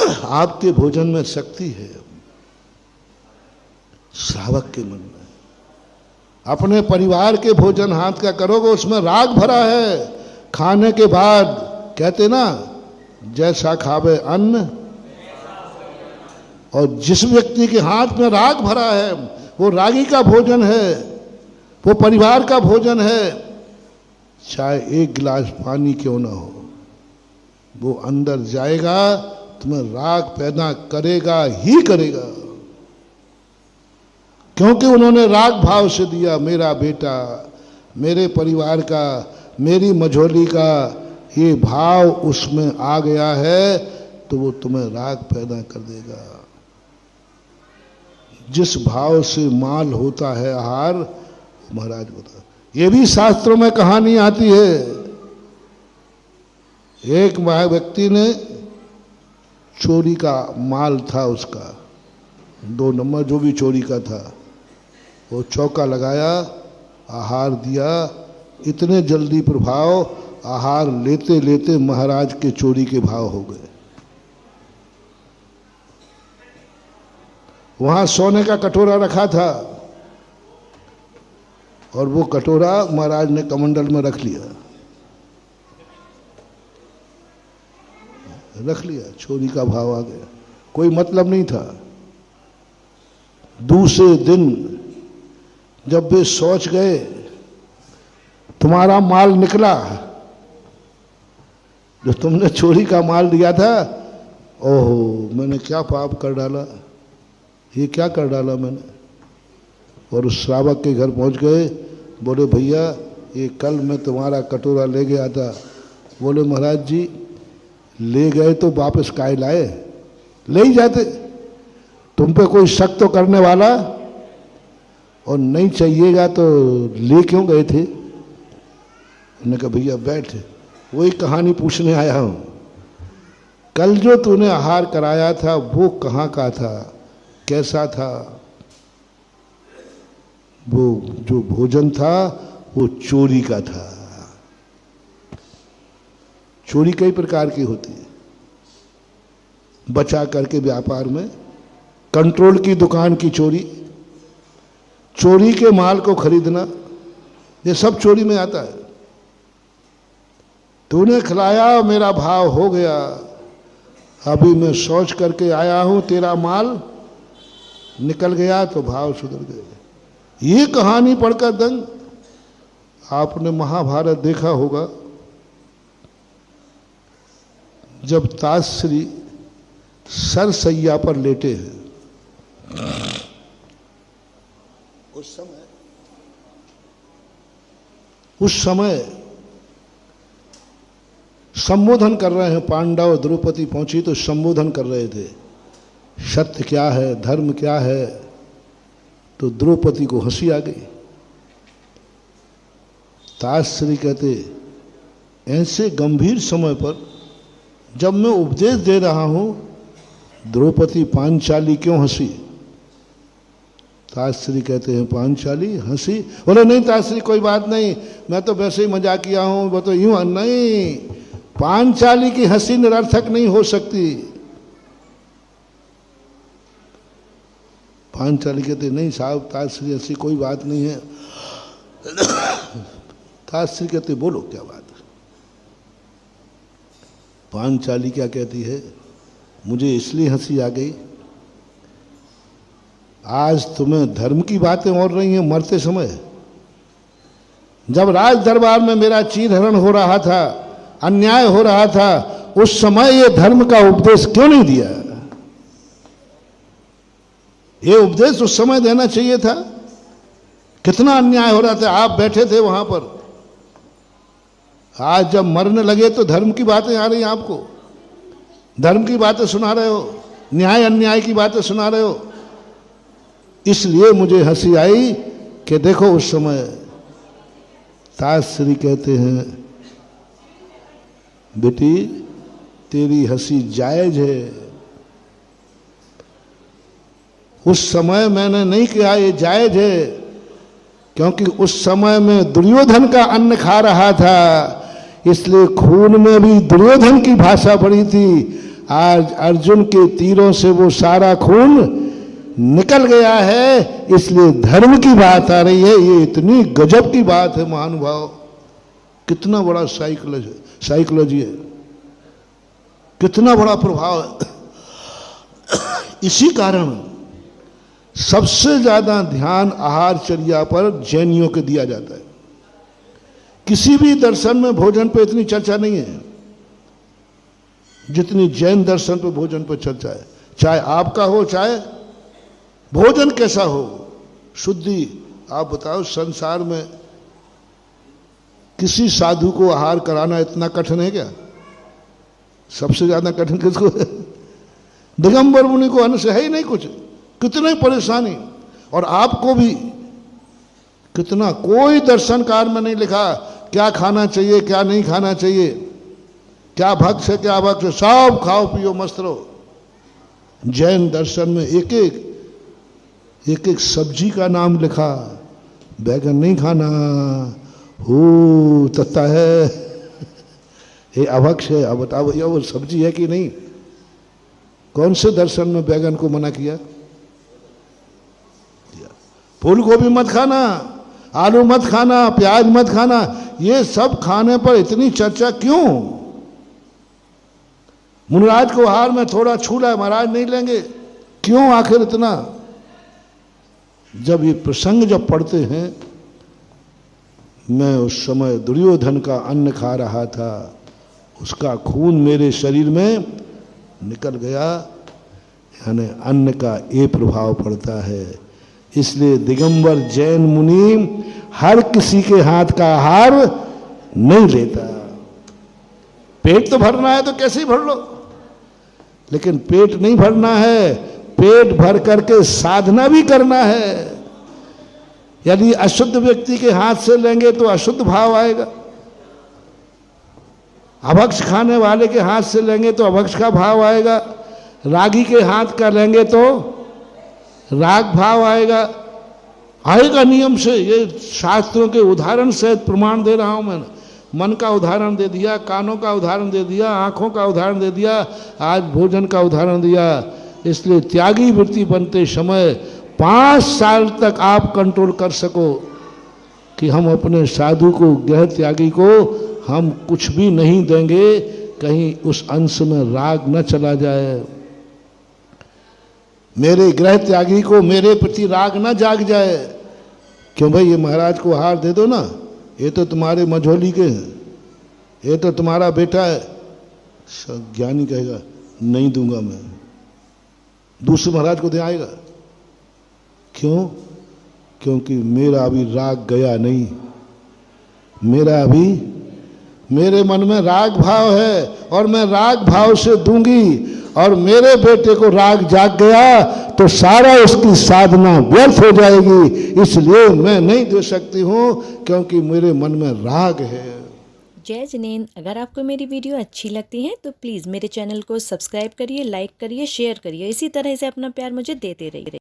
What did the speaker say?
आपके भोजन में शक्ति है, श्रावक के मन में। अपने परिवार के भोजन हाथ का करोगे, उसमें राग भरा है। खाने के बाद कहते ना, जैसा खावे अन्न, और जिस व्यक्ति के हाथ में राग भरा है वो रागी का भोजन है, वो परिवार का भोजन है। चाहे एक गिलास पानी क्यों ना हो, वो अंदर जाएगा, तुम्हें राग पैदा करेगा ही करेगा, क्योंकि उन्होंने राग भाव से दिया। मेरा बेटा, मेरे परिवार का, मेरी मझोली का, ये भाव उसमें आ गया है तो वो तुम्हें राग पैदा कर देगा। जिस भाव से माल होता है आहार, महाराज बता, ये भी शास्त्रों में कहानी आती है। एक व्यक्ति ने चोरी का माल था उसका, 2 नंबर जो भी चोरी का था, वो चौका लगाया, आहार दिया। इतने जल्दी प्रभाव, आहार लेते लेते महाराज के चोरी के भाव हो गए। वहां सोने का कटोरा रखा था और वो कटोरा महाराज ने कमंडल में रख लिया, चोरी का भाव आ गया। कोई मतलब नहीं था। दूसरे दिन जब वे सोच गए, तुम्हारा माल निकला, जो तुमने चोरी का माल दिया था, ओहो मैंने क्या पाप कर डाला, ये क्या कर डाला मैंने। और उस श्रावक के घर पहुंच गए, बोले भैया ये कल मैं तुम्हारा कटोरा ले गया था। बोले महाराज जी ले गए तो वापस काहे लाए, ले ही जाते, तुम पे कोई शक तो करने वाला, और नहीं चाहिएगा तो ले क्यों गए थे। उन्होंने कहा भैया बैठ, वही कहानी पूछने आया हूं। कल जो तूने आहार कराया था वो कहाँ का था, कैसा था। वो जो भोजन था वो चोरी का था। चोरी कई प्रकार की होती है। बचा करके व्यापार में, कंट्रोल की दुकान की चोरी, चोरी के माल को खरीदना, ये सब चोरी में आता है। तूने खिलाया, मेरा भाव हो गया, अभी मैं सोच करके आया हूं, तेरा माल निकल गया तो भाव सुधर गए। ये कहानी पढ़कर दंग। आपने महाभारत देखा होगा, जब ताजश्री सरसैया पर लेटे हैं, उस समय संबोधन कर रहे हैं। पांडव द्रौपदी पहुंची तो संबोधन कर रहे थे, सत्य क्या है, धर्म क्या है। तो द्रौपदी को हंसी आ गई। ताजश्री कहते, ऐसे गंभीर समय पर जब मैं उपदेश दे रहा हूं, द्रौपदी पांचाली क्यों हंसी। ताजश्री कहते हैं पांचाली हंसी। बोले नहीं ताजश्री कोई बात नहीं, मैं तो वैसे ही मजाक किया हूं, वो तो यूं। नहीं, पांचाली की हंसी निरर्थक नहीं हो सकती। पांचाली कहते नहीं साहब, ताजश्री हंसी कोई बात नहीं है। ताजश्री कहते बोलो क्या बात है। पांचाली क्या कहती है, मुझे इसलिए हंसी आ गई, आज तुम्हें धर्म की बातें हो रही हैं मरते समय। जब राज दरबार में मेरा चीरहरण हो रहा था, अन्याय हो रहा था, उस समय ये धर्म का उपदेश क्यों नहीं दिया। ये उपदेश उस समय देना चाहिए था। कितना अन्याय हो रहा था, आप बैठे थे वहां पर। आज जब मरने लगे तो धर्म की बातें आ रही हैं आपको, धर्म की बातें सुना रहे हो, न्याय अन्याय की बातें सुना रहे हो। इसलिए मुझे हंसी आई कि देखो उस समय ताजश्री कहते हैं, बेटी तेरी हंसी जायज है। उस समय मैंने नहीं किया, ये जायज है, क्योंकि उस समय में दुर्योधन का अन्न खा रहा था, इसलिए खून में भी दुर्योधन की भाषा पड़ी थी। आज अर्जुन के तीरों से वो सारा खून निकल गया है, इसलिए धर्म की बात आ रही है। ये इतनी गजब की बात है महानुभाव, कितना बड़ा साइकोलॉजी है, कितना बड़ा प्रभाव है। इसी कारण सबसे ज्यादा ध्यान आहारचर्या पर जैनियों के दिया जाता है। किसी भी दर्शन में भोजन पे इतनी चर्चा नहीं है जितनी जैन दर्शन पे भोजन पे चर्चा है। चाहे आपका हो, चाहे भोजन कैसा हो, शुद्धि। आप बताओ, संसार में किसी साधु को आहार कराना इतना कठिन है क्या? सबसे ज्यादा कठिन किसको है? दिगंबर मुनि को अन्न से है ही नहीं कुछ, कितनी परेशानी। और आपको भी कितना, कोई दर्शनकार में नहीं लिखा क्या खाना चाहिए क्या नहीं खाना चाहिए, क्या भक्ष है क्या भक्ष है, सब खाओ पियो मस्त रहो। जैन दर्शन में एक एक सब्जी का नाम लिखा, बैगन नहीं खाना, हो तत्ता है, ये अभक्ष है। अब बताओ भैया वो सब्जी है कि नहीं? कौन से दर्शन में बैगन को मना किया? फूल गोभी मत खाना, आलू मत खाना, प्याज मत खाना। ये सब खाने पर इतनी चर्चा क्यों? मुनिराज को आहार में थोड़ा छूला, महाराज नहीं लेंगे, क्यों आखिर इतना? जब ये प्रसंग जब पढ़ते हैं, मैं उस समय दुर्योधन का अन्न खा रहा था, उसका खून मेरे शरीर में निकल गया, यानी अन्न का ये प्रभाव पड़ता है। इसलिए दिगंबर जैन मुनि हर किसी के हाथ का आहार नहीं लेता। पेट तो भरना है तो कैसे ही भर लो, लेकिन पेट नहीं भरना है, पेट भर करके साधना भी करना है। यदि अशुद्ध व्यक्ति के हाथ से लेंगे तो अशुद्ध भाव आएगा, अभक्ष खाने वाले के हाथ से लेंगे तो अभक्ष का भाव आएगा, रागी के हाथ का लेंगे तो राग भाव आएगा। आएगा नियम से। ये शास्त्रों के उदाहरण से प्रमाण दे रहा हूं मैं। मन का उदाहरण दे दिया, कानों का उदाहरण दे दिया, आंखों का उदाहरण दे दिया, आज भोजन का उदाहरण दिया। इसलिए त्यागी वृत्ति बनते समय 5 साल तक आप कंट्रोल कर सको कि हम अपने साधु को, गृह त्यागी को हम कुछ भी नहीं देंगे, कहीं उस अंश में राग न चला जाए, मेरे गृह त्यागी को मेरे प्रति राग न जाग जाए। क्यों भाई, ये महाराज को आहार दे दो ना, ये तो तुम्हारे मझोली के हैं, ये तो तुम्हारा बेटा है। ज्ञानी कहेगा नहीं दूंगा मैं, दूसरे महाराज को दे आएगा। क्यों? क्योंकि मेरा अभी राग गया नहीं, मेरा अभी, मेरे मन में राग भाव है और मैं राग भाव से दूंगी, और मेरे बेटे को राग जाग गया तो सारा उसकी साधना व्यर्थ हो जाएगी। इसलिए मैं नहीं दे सकती हूं, क्योंकि मेरे मन में राग है। जय जिनेंद्र। अगर आपको मेरी वीडियो अच्छी लगती है तो प्लीज़ मेरे चैनल को सब्सक्राइब करिए, लाइक करिए, शेयर करिए। इसी तरह से अपना प्यार मुझे देते रहिए।